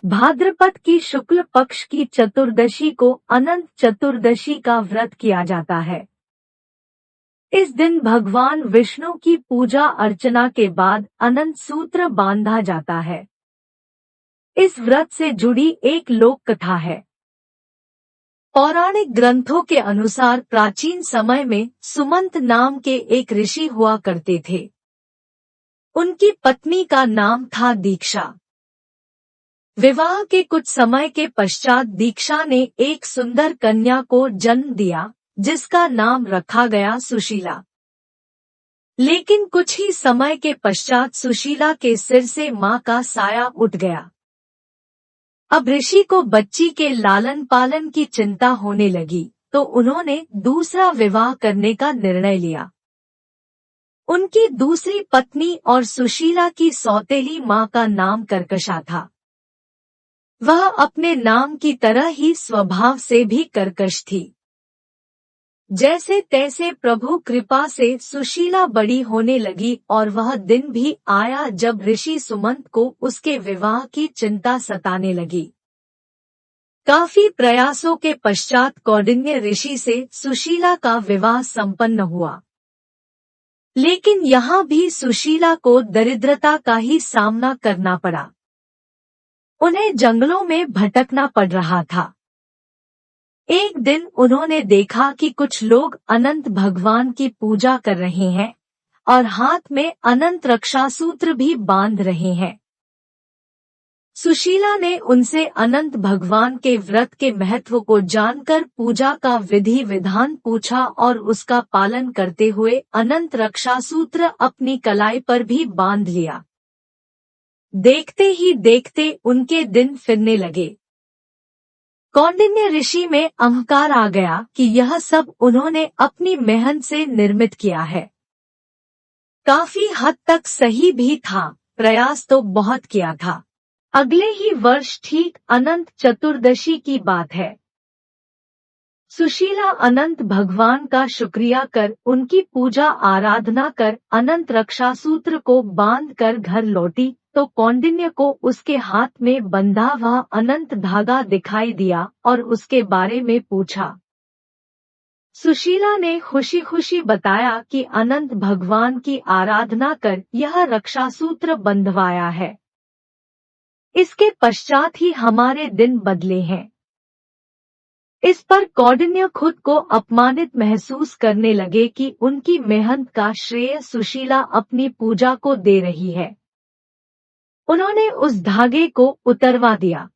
भाद्रपद की शुक्ल पक्ष की चतुर्दशी को अनंत चतुर्दशी का व्रत किया जाता है। इस दिन भगवान विष्णु की पूजा अर्चना के बाद अनंत सूत्र बांधा जाता है। इस व्रत से जुड़ी एक लोक कथा है। पौराणिक ग्रंथों के अनुसार प्राचीन समय में सुमंत नाम के एक ऋषि हुआ करते थे। उनकी पत्नी का नाम था दीक्षा। विवाह के कुछ समय के पश्चात दीक्षा ने एक सुंदर कन्या को जन्म दिया, जिसका नाम रखा गया सुशीला। लेकिन कुछ ही समय के पश्चात सुशीला के सिर से मां का साया उठ गया। अब ऋषि को बच्ची के लालन पालन की चिंता होने लगी, तो उन्होंने दूसरा विवाह करने का निर्णय लिया। उनकी दूसरी पत्नी और सुशीला की सौतेली मां का नाम कर्कशा था। वह अपने नाम की तरह ही स्वभाव से भी कर्कश थी। जैसे तैसे प्रभु कृपा से सुशीला बड़ी होने लगी और वह दिन भी आया जब ऋषि सुमंत को उसके विवाह की चिंता सताने लगी। काफी प्रयासों के पश्चात कौंडिन्य ऋषि से सुशीला का विवाह संपन्न हुआ। लेकिन यहाँ भी सुशीला को दरिद्रता का ही सामना करना पड़ा। उन्हें जंगलों में भटकना पड़ रहा था। एक दिन उन्होंने देखा कि कुछ लोग अनंत भगवान की पूजा कर रहे हैं और हाथ में अनंत रक्षा सूत्र भी बांध रहे हैं। सुशीला ने उनसे अनंत भगवान के व्रत के महत्व को जानकर पूजा का विधि विधान पूछा और उसका पालन करते हुए अनंत रक्षा सूत्र अपनी कलाई पर भी बांध लिया। देखते ही देखते उनके दिन फिरने लगे। कौंडिन्य ऋषि में अहंकार आ गया कि यह सब उन्होंने अपनी मेहनत से निर्मित किया है। काफी हद तक सही भी था, प्रयास तो बहुत किया था। अगले ही वर्ष ठीक अनंत चतुर्दशी की बात है। सुशीला अनंत भगवान का शुक्रिया कर उनकी पूजा आराधना कर अनंत रक्षा सूत्र को बांध कर घर लौटी तो कौंडिन्य को उसके हाथ में बंधा हुआ अनंत धागा दिखाई दिया और उसके बारे में पूछा। सुशीला ने खुशी खुशी बताया कि अनंत भगवान की आराधना कर यह रक्षा सूत्र बंधवाया है। इसके पश्चात ही हमारे दिन बदले हैं। इस पर कौंडिन्य खुद को अपमानित महसूस करने लगे कि उनकी मेहनत का श्रेय सुशीला अपनी पूजा को दे रही है। उन्होंने उस धागे को उतरवा दिया।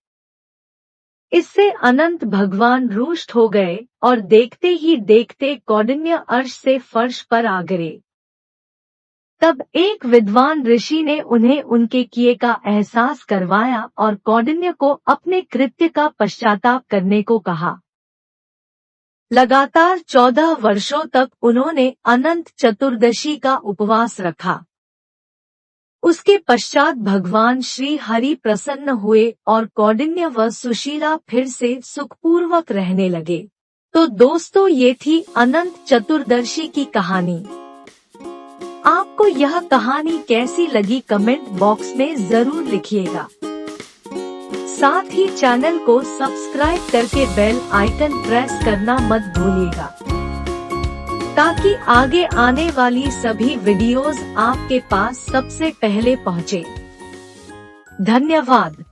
इससे अनंत भगवान रुष्ट हो गए और देखते ही देखते कौंडिन्य अर्श से फर्श पर आ गिरे। तब एक विद्वान ऋषि ने उन्हें उनके किए का एहसास करवाया और कौंडिन्य को अपने कृत्य का पश्चाताप करने को कहा। लगातार 14 वर्षों तक उन्होंने अनंत चतुर्दशी का उपवास रखा। उसके पश्चात भगवान श्री हरि प्रसन्न हुए और कौंडिन्य व सुशीला फिर से सुखपूर्वक रहने लगे। तो दोस्तों, ये थी अनंत चतुर्दशी की कहानी। आपको यह कहानी कैसी लगी कमेंट बॉक्स में जरूर लिखिएगा। साथ ही चैनल को सब्सक्राइब करके बेल आइकन प्रेस करना मत भूलिएगा, ताकि आगे आने वाली सभी वीडियोस आपके पास सबसे पहले पहुंचे। धन्यवाद।